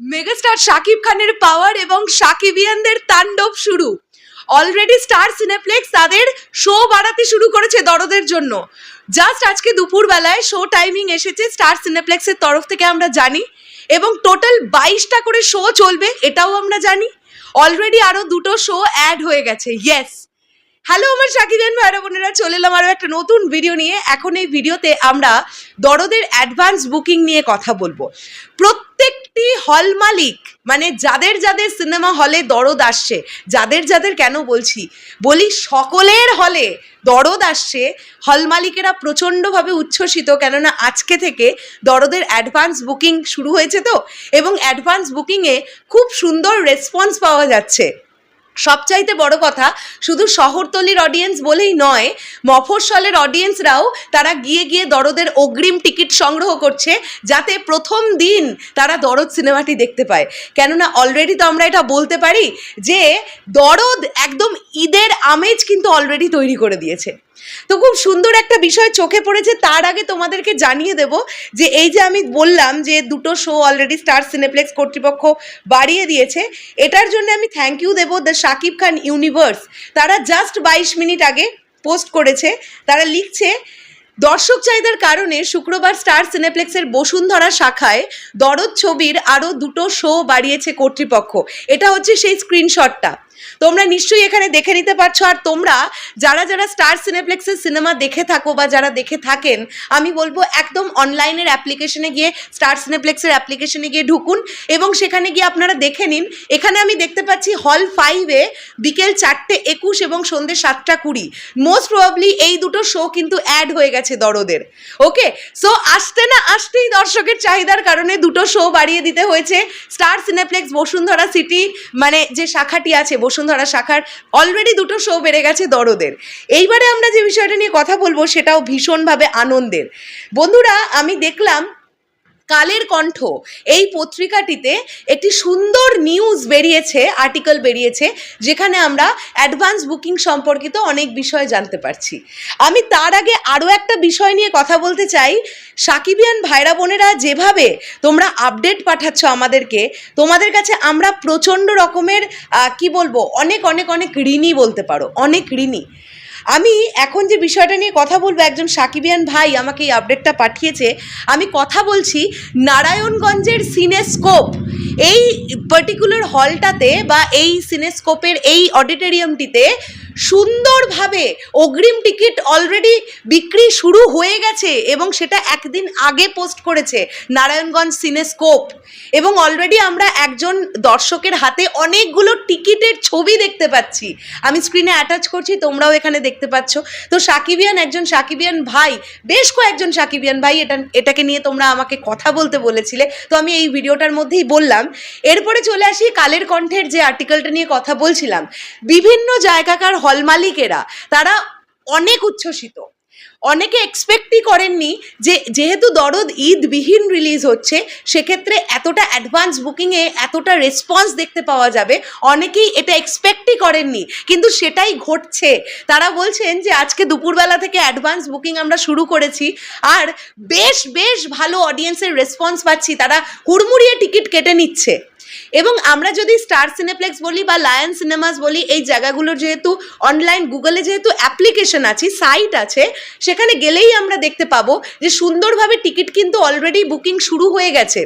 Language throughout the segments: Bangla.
মেগাস্টার শাকিব খানের পাওয়ার এবং শাকিবিয়ানদের তাণ্ডব শুরু। অলরেডি স্টার সিনেপ্লেক্স তাদের শো বাড়াতে শুরু করেছে দরদের জন্য। জাস্ট আজকে দুপুরবেলায় শো টাইমিং এসেছে স্টার সিনেপ্লেক্সের তরফ থেকে, আমরা জানি, এবং টোটাল 22টা করে শো চলবে এটাও আমরা জানি। অলরেডি আরো দুটো শো অ্যাড হয়ে গেছে। ইয়েস, হ্যালো আমার শাকিবিয়ান ভাইরা বোনেরা, চলে এলাম আরও একটা নতুন ভিডিও নিয়ে। এখন এই ভিডিওতে আমরা দরদের অ্যাডভান্স বুকিং নিয়ে কথা বলবো। প্রত্যেকটি হল মালিক, মানে যাদের যাদের সিনেমা হলে দরদ আসছে, যাদের কেন বলি সকলের হলে দরদ আসছে, হল মালিকেরা প্রচণ্ডভাবে উচ্ছ্বসিত, কেননা আজকে থেকে দরদের অ্যাডভান্স বুকিং শুরু হয়েছে তো, এবং অ্যাডভান্স বুকিংয়ে খুব সুন্দর রেসপন্স পাওয়া যাচ্ছে। সবচাইতে বড় কথা, শুধু শহরতলির অডিয়েন্স বলেই নয়, মফস্বলের অডিয়েন্সরাও তারা গিয়ে দরদের অগ্রিম টিকিট সংগ্রহ করছে, যাতে প্রথম দিন তারা দরদ সিনেমাটি দেখতে পায়। কেননা অলরেডি তো আমরা এটা বলতে পারি যে দরদ একদম ঈদের আমেজ কিন্তু অলরেডি তৈরি করে দিয়েছে। তো খুব সুন্দর একটা বিষয় চোখে পড়েছে। তার আগে তোমাদেরকে জানিয়ে দেব যে এই যে আমি বললাম যে দুটো শো অলরেডি স্টার সিনেপ্লেক্স কর্তৃপক্ষ বাড়িয়ে দিয়েছে, এটার জন্য আমি থ্যাংক ইউ দেবো দ্য শাকিব খান ইউনিভার্স। তারা জাস্ট 22 মিনিট আগে পোস্ট করেছে, তারা লিখছে, দর্শক চাহিদার কারণে শুক্রবার স্টার সিনেপ্লেক্সের বসুন্ধরা শাখায় দরদ ছবির আরও দুটো শো বাড়িয়েছে কর্তৃপক্ষ। এটা হচ্ছে সেই স্ক্রিনশটটা, তোমরা নিশ্চয়ই এখানে দেখে নিতে পারছো। আর তোমরা যারা স্টার সিনেপ্লেক্সের সিনেমা দেখে থাকো বা যারা দেখে থাকেন, আমি বলবো একদম অনলাইনের অ্যাপ্লিকেশনে গিয়ে, স্টার সিনেপ্লেক্সের অ্যাপ্লিকেশনে গিয়ে ঢুকুন এবং সেখানে গিয়ে আপনারা দেখে নিন। এখানে আমি দেখতে পাচ্ছি হল 5-এ বিকেল 4:21 এবং সন্ধ্যে 7:20। মোস্ট প্রবাবলি এই দুটো শো কিন্তু অ্যাড হয়ে গেছে দরদের। ওকে, সো আসতেই দর্শকের চাহিদার কারণে দুটো শো বাড়িয়ে দিতে হয়েছে। স্টার সিনেপ্লেক্স বসুন্ধরা সিটি, মানে যে শাখাটি আছে বসুন্ধরা শাখার, অলরেডি দুটো শো বেড়ে গেছে দরদের। এইবারে আমরা যে বিষয়টা নিয়ে কথা বলবো সেটাও ভীষণভাবে আনন্দের। বন্ধুরা, আমি দেখলাম কালের কণ্ঠ এই পত্রিকাটিতে একটি সুন্দর নিউজ বেরিয়েছে, আর্টিকেল বেরিয়েছে, যেখানে আমরা অ্যাডভান্স বুকিং সম্পর্কিত অনেক বিষয় জানতে পারছি। আমি তার আগে আরও একটা বিষয় নিয়ে কথা বলতে চাই। শাকিবিয়ান ভাইরা বোনেরা, যেভাবে তোমরা আপডেট পাঠাচ্ছ আমাদেরকে, তোমাদের কাছে আমরা প্রচণ্ড রকমের কি বলবো, অনেক ঋণী বলতে পারো, অনেক ঋণী। আমি এখন যে বিষয়টা নিয়ে কথা বলবো, একজন শাকিবিয়ান ভাই আমাকে এই আপডেটটা পাঠিয়েছে। আমি কথা বলছি নারায়ণগঞ্জের সিনেস্কোপ, এই পার্টিকুলার হলটাতে বা এই সিনেস্কোপের এই অডিটোরিয়ামটিতে সুন্দরভাবে অগ্রিম টিকিট অলরেডি বিক্রি শুরু হয়ে গেছে, এবং সেটা একদিন আগে পোস্ট করেছে নারায়ণগঞ্জ সিনেস্কোপ। এবং অলরেডি আমরা একজন দর্শকের হাতে অনেকগুলো টিকিটের ছবি দেখতে পাচ্ছি, আমি স্ক্রিনে অ্যাটাচ করছি, তোমরাও এখানে দেখতে পাচ্ছ। তো একজন শাকিবিয়ান ভাই, বেশ কয়েকজন শাকিবিয়ান ভাই এটাকে নিয়ে তোমরা আমাকে কথা বলতে বলেছিলে, তো আমি এই ভিডিওটার মধ্যেই বললাম। এরপরে চলে আসি কালের কণ্ঠের যে আর্টিকেলটা নিয়ে কথা বলছিলাম। বিভিন্ন জায়গাকার হল মালিকেরা তারা অনেক উচ্ছ্বসিত, অনেকে এক্সপেক্টই করেননি যে যেহেতু দরদ ঈদবিহীন রিলিজ হচ্ছে, সেক্ষেত্রে এতটা অ্যাডভান্স বুকিংয়ে এতটা রেসপন্স দেখতে পাওয়া যাবে, অনেকেই এটা এক্সপেক্টই করেননি, কিন্তু সেটাই ঘটছে। তারা বলছেন যে আজকে দুপুরবেলা থেকে অ্যাডভান্স বুকিং আমরা শুরু করেছি, আর বেশ ভালো অডিয়েন্সের রেসপন্স পাচ্ছি, তারা হুড়মুড়িয়ে টিকিট কেটে নিচ্ছে। এবং আমরা যদি স্টার সিনেপ্লেক্স বলি বা লায়ন সিনেমাস বলি, এই জায়গাগুলোর যেহেতু অনলাইন গুগলে যেহেতু অ্যাপ্লিকেশন আছে, সাইট আছে, সেখানে গেলেই আমরা দেখতে পাবো যে সুন্দরভাবে টিকিট কিন্তু অলরেডি বুকিং শুরু হয়ে গেছে।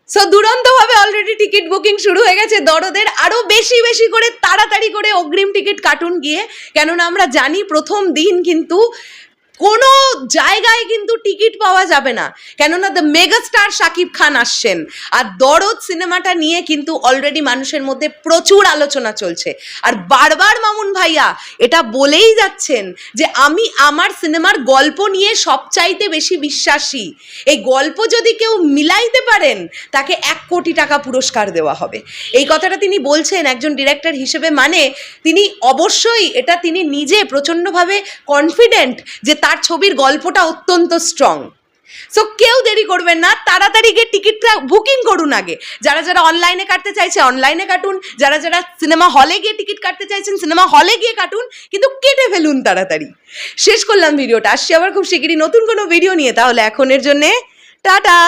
সো দুরন্তভাবে অলরেডি টিকিট বুকিং শুরু হয়ে গেছে দরদের। আরও বেশি করে তাড়াতাড়ি করে অগ্রিম টিকিট কাটুন গিয়ে, কেননা আমরা জানি প্রথম দিন কিন্তু কোনো জায়গায় কিন্তু টিকিট পাওয়া যাবে না, কেননা দ্য মেগাস্টার শাকিব খান আসছেন। আর দরদ সিনেমাটা নিয়ে কিন্তু অলরেডি মানুষের মধ্যে প্রচুর আলোচনা চলছে, আর বারবার মামুন ভাইয়া এটা বলেই যাচ্ছেন যে আমি আমার সিনেমার গল্প নিয়ে সবচাইতে বেশি বিশ্বাসী, এই গল্প যদি কেউ মিলাইতে পারেন তাকে 1 কোটি টাকা পুরস্কার দেওয়া হবে। এই কথাটা তিনি বলছেন একজন ডিরেক্টর হিসেবে, মানে তিনি অবশ্যই এটা তিনি নিজে প্রচণ্ডভাবে কনফিডেন্ট যে তার ছবির গল্পটা অত্যন্ত স্ট্রং। সো কেউ দেরি করবেন না, তাড়াতাড়ি গিয়ে টিকিটটা বুকিং করুন আগে। যারা অনলাইনে কাটতে চাইছে অনলাইনে কাটুন, যারা সিনেমা হলে গিয়ে টিকিট কাটতে চাইছেন সিনেমা হলে গিয়ে কাটুন, কিন্তু কেটে ফেলুন তাড়াতাড়ি। শেষ করলাম ভিডিওটা, আসছি আবার খুব শিগগিরই নতুন কোনো ভিডিও নিয়ে। তাহলে এখনের জন্যে টাটা।